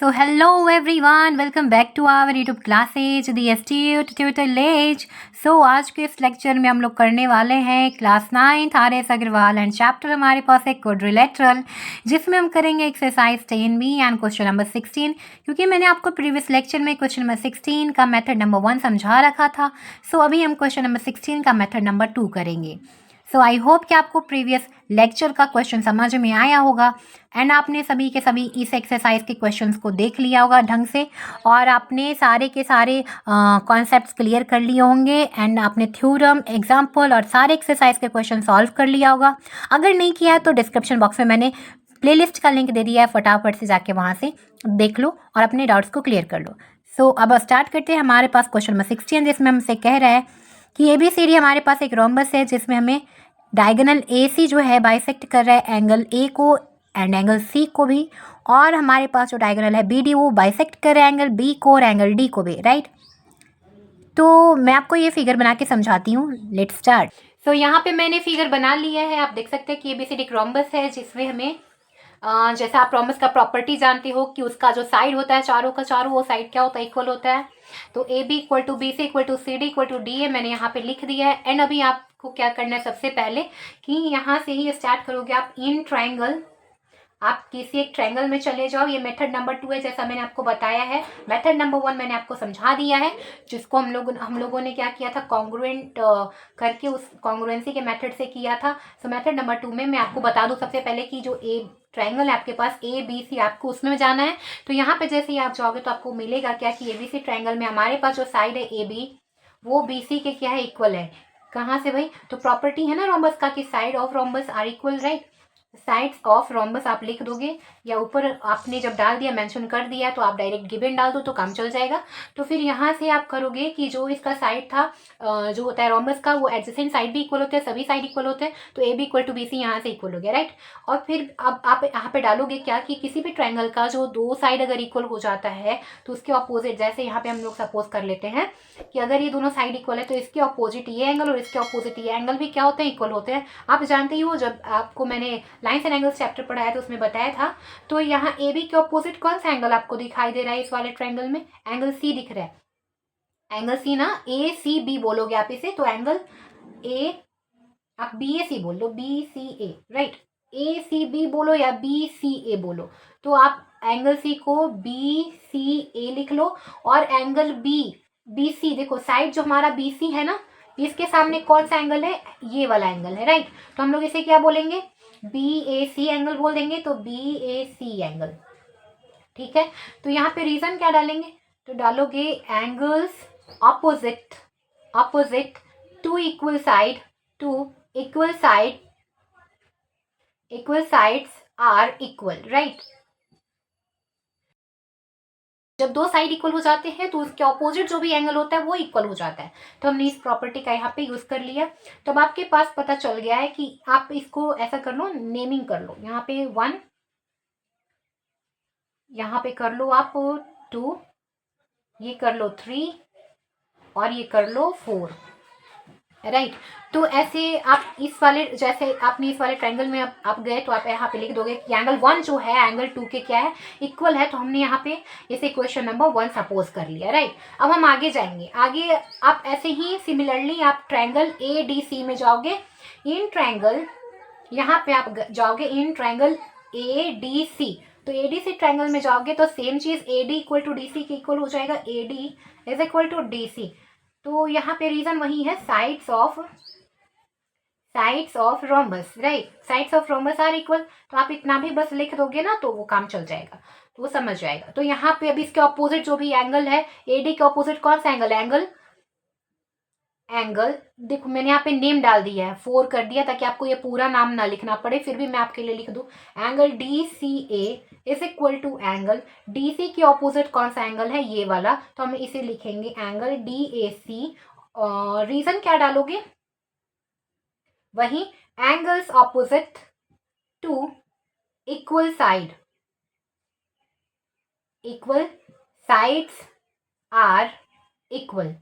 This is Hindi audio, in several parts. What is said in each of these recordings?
So hello everyone, welcome back to our YouTube classes, the Astute Tutelage. So आज के इस लेक्चर में हम लोग करने वाले हैं class 9 R S. Agarwal and chapter हमारे पास है क्वाड्रिलेटरल, जिसमें हम करेंगे exercise 10B and question number 16। क्योंकि मैंने आपको प्रीवियस लेक्चर में क्वेश्चन नंबर 16 का मेथड नंबर 1 समझा रखा था, सो अभी हम क्वेश्चन नंबर 16 का मेथड नंबर 2 करेंगे। सो आई होप कि आपको प्रीवियस लेक्चर का क्वेश्चन समझ में आया होगा एंड आपने सभी के सभी इस एक्सरसाइज के क्वेश्चंस को देख लिया होगा ढंग से, और आपने सारे के सारे कॉन्सेप्ट्स क्लियर कर लिए होंगे एंड आपने थ्योरम, एग्जाम्पल और सारे एक्सरसाइज के क्वेश्चन सॉल्व कर लिया होगा। अगर नहीं किया है तो डिस्क्रिप्शन बॉक्स में मैंने प्लेलिस्ट का लिंक दे दिया है, फटाफट से जाके वहाँ से देख लो और अपने डाउट्स को क्लियर कर लो। सो अब स्टार्ट करते हैं। हमारे पास क्वेश्चन नंबर 16 जिसमें हमसे कह रहा है कि ABCD हमारे पास एक रोम्बस है जिसमें हमें डायगोनल AC जो है बाइसेक्ट कर रहा है एंगल A को एंड एंगल C को भी, और हमारे पास जो डायगोनल है BD वो बाइसेक्ट कर रहा है एंगल B को और एंगल D को भी, राइट। तो मैं आपको ये फिगर बना के समझाती हूँ। Let's start. सो यहाँ पे मैंने फिगर बना लिया है। आप देख सकते हैं कि ABCD एक रोम्बस है जिसमें हमें जैसा आप रोम्बस का प्रॉपर्टी जानते हो कि उसका जो साइड होता है चारों का चारों, वो साइड क्या होता है, इक्वल होता है। तो AB equal to BC equal to CD equal to DA मैंने यहाँ पे लिख दिया है। एंड अभी आपको क्या करना है, सबसे पहले कि यहाँ से ही स्टार्ट करोगे आप इन ट्राइंगल, आप किसी एक ट्रायंगल में चले जाओ। ये मेथड नंबर 2 है जैसा मैंने आपको बताया है। मेथड नंबर 1 मैंने आपको समझा दिया है, जिसको हम लोगों ने क्या किया था, कॉन्ग्रुएंट करके उस कॉन्ग्रुएंसी के मेथड से किया था। सो मेथड नंबर 2 में मैं आपको बता दूं सबसे पहले कि जो ट्रायंगल है आपके पास ABC, आपको उसमें जाना है। तो यहाँ पे जैसे ही आप जाओगे तो आपको मिलेगा क्या कि ABC ट्रायंगल में हमारे पास जो साइड है AB वो BC के क्या है, इक्वल है। कहाँ से भाई, तो प्रॉपर्टी है ना रोम्बस का कि side of rhombus are equal, right. Sides of rhombus आप लिख दोगे, या ऊपर आपने जब डाल दिया मेंशन कर दिया तो आप डायरेक्ट गिवन डाल दो तो काम चल जाएगा। तो फिर यहाँ से आप करोगे कि जो इसका साइड था जो होता है रोम्बस का, वो एडजेसेंट साइड भी इक्वल होते हैं, सभी साइड इक्वल होते हैं। तो AB इक्वल टू BC यहाँ से इक्वल हो गया, राइट। और फिर अब आप यहाँ पे डालोगे क्या कि किसी भी ट्रायंगल का जो दो साइड अगर इक्वल हो जाता है तो उसके अपोजिट, जैसे यहाँ पे हम लोग सपोज कर लेते हैं कि अगर ये दोनों साइड इक्वल है तो इसके अपोजिट ये एंगल और इसके अपोजिट ये एंगल भी क्या होते हैं, इक्वल होते हैं। आप जानते ही हो, जब आपको मैंने लाइन्स एंड एंगल्स चैप्टर पढ़ाया तो उसमें बताया था। तो यहाँ AB के ऑपोजिट कौन सा एंगल आपको दिखाई दे रहा है, इस वाले ट्रायंगल में एंगल C दिख रहा है। एंगल C ना, ACB बोलोगे आप इसे, तो एंगल A आप BAC बोल लो, BCA, राइट। ACB बोलो या BCA बोलो, तो आप एंगल C को BCA लिख लो। और एंगल BC, देखो साइड जो हमारा BC है ना, इसके सामने कौन सा एंगल है, ये वाला एंगल है, राइट। तो हम लोग इसे क्या बोलेंगे, BAC एंगल बोल देंगे, तो BAC एंगल, ठीक है। तो यहाँ पे रीजन क्या डालेंगे, तो डालोगे angles opposite to equal side, to equal sides are equal, right. जब दो साइड इक्वल हो जाते हैं तो उसके ऑपोजिट जो भी एंगल होता है वो इक्वल हो जाता है। तो हमने इस प्रॉपर्टी का यहाँ पे यूज कर लिया। तो अब आपके पास पता चल गया है कि आप इसको ऐसा कर लो, नेमिंग कर लो। यहाँ पे 1, यहाँ पे कर लो आप 2, ये कर लो 3 और ये कर लो 4, राइट। तो ऐसे आप इस वाले, जैसे आपने इस वाले ट्रायंगल में आप गए तो आप यहाँ पे लिख दोगे कि एंगल 1 जो है एंगल 2 के क्या है, इक्वल है। तो हमने यहाँ पे इसे क्वेश्चन नंबर 1 सपोज कर लिया, राइट। अब हम आगे जाएंगे। आगे आप ऐसे ही सिमिलरली आप ट्रायंगल ADC में जाओगे। इन ट्रायंगल, यहाँ पे आप जाओगे इन ट्रायंगल ADC, तो ADC ट्रायंगल में जाओगे तो सेम चीज AD इक्वल टू DC के इक्वल हो जाएगा, AD is equal to DC। तो यहाँ पे रीजन वही है, sides of rhombus, right. Sides of rhombus are equal. तो आप इतना भी बस लिख दोगे ना तो वो काम चल जाएगा, तो वो समझ जाएगा। तो यहाँ पे अभी इसके ऑपोजिट जो भी एंगल है, AD के ऑपोजिट कौन सा एंगल है, एंगल देखो मैंने यहाँ पे नेम डाल दिया है, 4 कर दिया ताकि आपको ये पूरा नाम ना लिखना पड़े, फिर भी मैं आपके लिए लिख दूं। Angle DCA is equal to angle DC के ऑपोजिट कौन सा एंगल है, ये वाला। तो हम इसे लिखेंगे एंगल DAC। रीजन क्या डालोगे, वही angles opposite to equal sides are equal.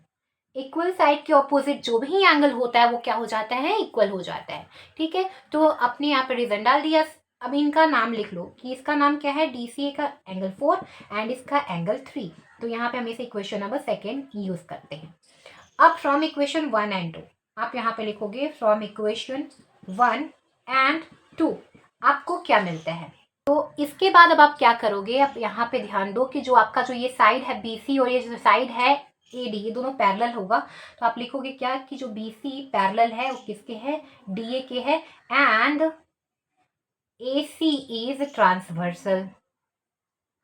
Equal side के ऑपोजिट जो भी एंगल होता है वो क्या हो जाता है, इक्वल हो जाता है, ठीक है। तो अपने यहाँ पे रीजन डाल दिया, अब इनका नाम लिख लो कि इसका नाम क्या है, DCA का एंगल 4 एंड इसका एंगल 3। तो यहाँ पे हम इसे इक्वेशन नंबर सेकेंड यूज करते हैं। अब फ्रॉम इक्वेशन 1 एंड 2 आप यहाँ पे लिखोगे फ्रॉम इक्वेशन 1 एंड 2 आपको क्या मिलता है। तो इसके बाद अब आप क्या करोगे, आप यहाँ पे ध्यान दो कि जो आपका जो ये साइड है BC और ये जो साइड है AD, ये दोनों पैरेलल होगा। तो आप लिखोगे क्या कि जो BC पैरेलल है वो किसके है, DA के है, एंड AC इज ट्रांसवर्सल।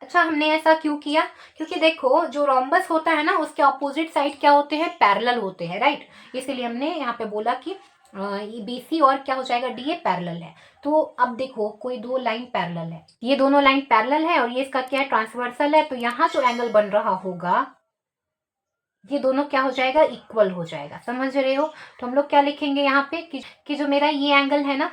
अच्छा, हमने ऐसा क्यों किया, क्योंकि देखो जो रोम्बस होता है ना उसके ऑपोजिट साइड क्या होते हैं, पैरेलल होते हैं, राइट। इसीलिए हमने यहाँ पे बोला कि BC और क्या हो जाएगा, DA पैरेलल है। तो अब देखो कोई दो लाइन पैरेलल है, ये दोनों लाइन पैरेलल है और ये इसका क्या है, ट्रांसवर्सल है। तो यहाँ जो एंगल बन रहा होगा ये दोनों क्या हो जाएगा, इक्वल हो जाएगा। समझ रहे हो। तो हम लोग क्या लिखेंगे यहाँ पे कि जो मेरा ये एंगल है ना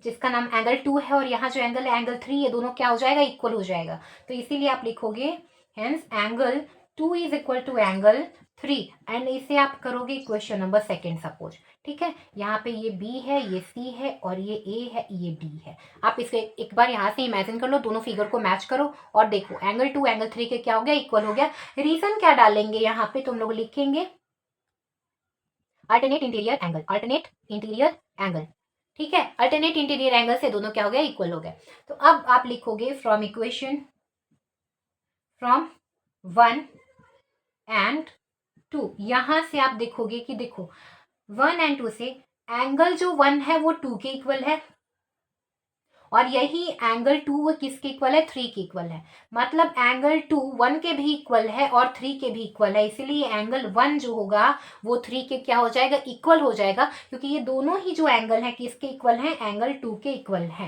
जिसका नाम एंगल 2 है और यहाँ जो एंगल है एंगल 3, ये दोनों क्या हो जाएगा, इक्वल हो जाएगा। तो इसीलिए आप लिखोगे hence angle 2 is equal to angle 3 and इसे आप करोगे इक्वेशन नंबर सेकेंड सपोज। ठीक है, यहाँ पे ये B है, ये C है और ये A है, ये D है। आप इसके एक बार यहाँ से इमेजिन कर लो, दोनों फिगर को मैच करो और देखो एंगल 2 एंगल 3 के क्या हो गया, इक्वल हो गया। रीजन क्या डालेंगे यहाँ पे, तुम लोग लिखेंगे alternate interior angle, alternate interior angle. ठीक है, अल्टरनेट इंटीरियर एंगल से दोनों क्या हो गया, इक्वल हो गए। तो अब आप लिखोगे फ्रॉम इक्वेशन फ्रॉम 1 एंड 2, यहां से आप देखोगे कि देखो 1 एंड 2 से एंगल जो 1 है वो 2 के इक्वल है और यही एंगल 2 वो किसके इक्वल है, 3 के इक्वल है। मतलब एंगल 2 1 के भी इक्वल है और 3 के भी इक्वल है। इसीलिए एंगल 1 जो होगा वो 3 के क्या हो जाएगा, इक्वल हो जाएगा, क्योंकि ये दोनों ही जो एंगल है किसके इक्वल है, एंगल 2 के इक्वल है,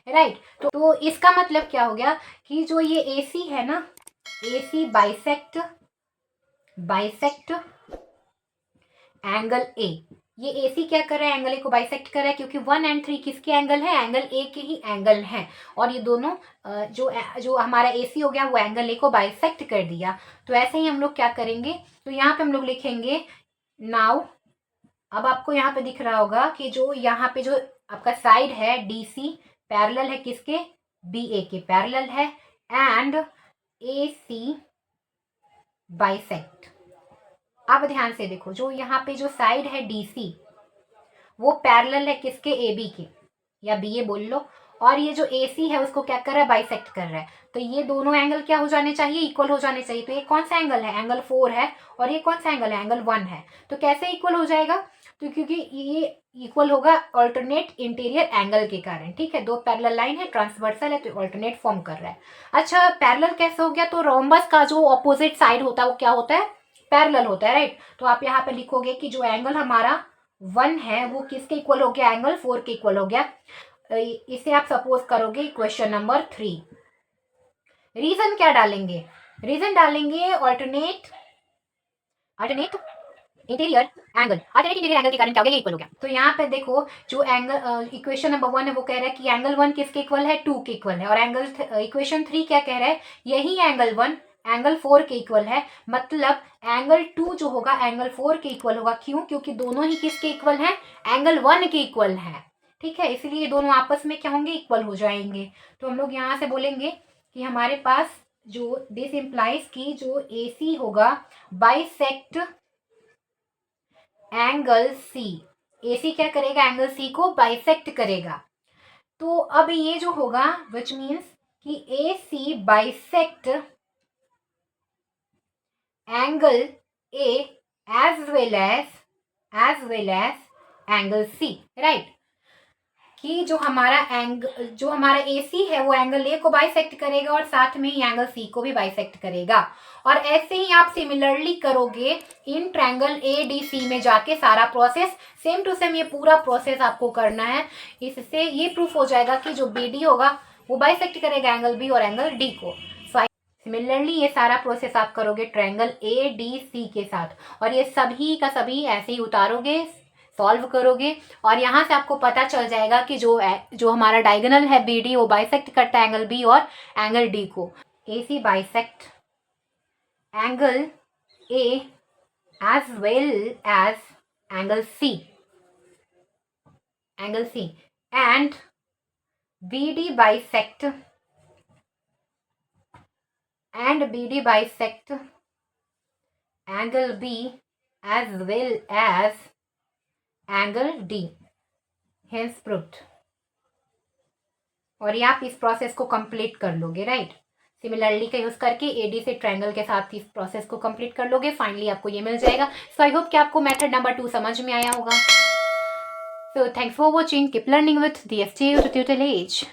राइट। तो इसका मतलब क्या हो गया कि जो ये AC है ना, AC बाइसेक्ट एंगल A, ये AC क्या कर रहा है, एंगल A को बाइसेक्ट कर रहा है, क्योंकि 1 एंड 3 किसके एंगल है, एंगल A के ही एंगल हैं। और ये दोनों जो हमारा AC हो गया वो एंगल A को बाइसेक्ट कर दिया। तो ऐसे ही हम लोग क्या करेंगे, तो यहाँ पे हम लोग लिखेंगे नाउ। अब आपको यहाँ पे दिख रहा होगा कि जो यहाँ पे जो आपका साइड है DC पैरेलल है किसके, BA के पैरेलल है एंड AC बाइसेक्ट। अब ध्यान से देखो जो यहाँ पे जो साइड है DC वो पैरेलल है किसके, AB के या BA बोल लो, और ये जो AC है उसको क्या कर रहा है, बाइसेक्ट कर रहा है। तो ये दोनों एंगल क्या हो जाने चाहिए, इक्वल हो जाने चाहिए। तो ये कौन सा एंगल है, एंगल 4 है और ये कौन सा एंगल है, एंगल 1 है। तो कैसे इक्वल हो जाएगा, तो क्योंकि ये इक्वल होगा ऑल्टरनेट इंटीरियर एंगल के कारण। ठीक है, दो पैरेलल लाइन है, ट्रांसवर्सल है, तो ऑल्टरनेट फॉर्म कर रहा है। अच्छा, पैरेलल कैसे हो गया, तो रोम्बस का जो ऑपोजिट साइड होता है वो क्या होता है, पैरेलल होता है, राइट। तो आप यहाँ पे लिखोगे कि जो एंगल हमारा 1 है वो किसके इक्वल हो गया, एंगल 4 के इक्वल हो गया। इसे आप सपोज करोगे क्वेश्चन नंबर 3। रीजन क्या डालेंगे, रीजन डालेंगे alternate interior angle, alternate interior angle के कारण क्या हो गया, ये इक्वल हो गया। तो यहाँ पे देखो जो एंगल इक्वेशन नंबर 1 है वो कह रहा है कि एंगल 1 किसके इक्वल है, 2 के इक्वल है, और एंगल इक्वेशन 3 क्या कह रहा है, यही एंगल 1 एंगल 4 के इक्वल है। मतलब एंगल 2 जो होगा एंगल 4 के इक्वल होगा। क्यों, क्योंकि दोनों ही किसके इक्वल हैं, एंगल 1 के इक्वल है। ठीक है, इसलिए दोनों आपस में क्या होंगे, इक्वल हो जाएंगे। तो हम लोग यहाँ से बोलेंगे कि हमारे पास जो दिस इम्प्लाइज की जो AC होगा बाइसेक्ट एंगल C, AC क्या करेगा, एंगल C को बाइसेक्ट करेगा। तो अब ये जो होगा विच मीन्स कि AC bisect angle A as well as angle C, right. कि जो हमारा AC है वो एंगल A को बाइसेक्ट करेगा और साथ में ही एंगल C को भी बाइसेक्ट करेगा। और ऐसे ही आप सिमिलरली करोगे इन ट्रायंगल ADC में जाके सारा प्रोसेस सेम टू सेम, ये पूरा प्रोसेस आपको करना है। इससे ये प्रूफ हो जाएगा कि जो BD होगा वो बाइसेक्ट करेगा एंगल B और एंगल D को। सिमिलरली ये सारा प्रोसेस आप करोगे ट्रायंगल ADC के साथ, और ये सभी का सभी ऐसे ही उतारोगे, सॉल्व करोगे, और यहाँ से आपको पता चल जाएगा कि जो हमारा डायगोनल है BD वो बाइसेक्ट करता है एंगल B और एंगल D को। AC bisect angle A as well as angle C and BD bisect and BD bisect angle B as well as angle D, hence proved। और ये आप इस प्रोसेस को कंप्लीट कर लोगे, राइट। सिमिलरली का यूज करके AD से ट्रायंगल के साथ इस प्रोसेस को कंप्लीट कर लोगे, फाइनली आपको ये मिल जाएगा। सो आई होप कि आपको मेथड नंबर 2 समझ में आया होगा। So thanks for watching, keep learning with the STU tutorial as.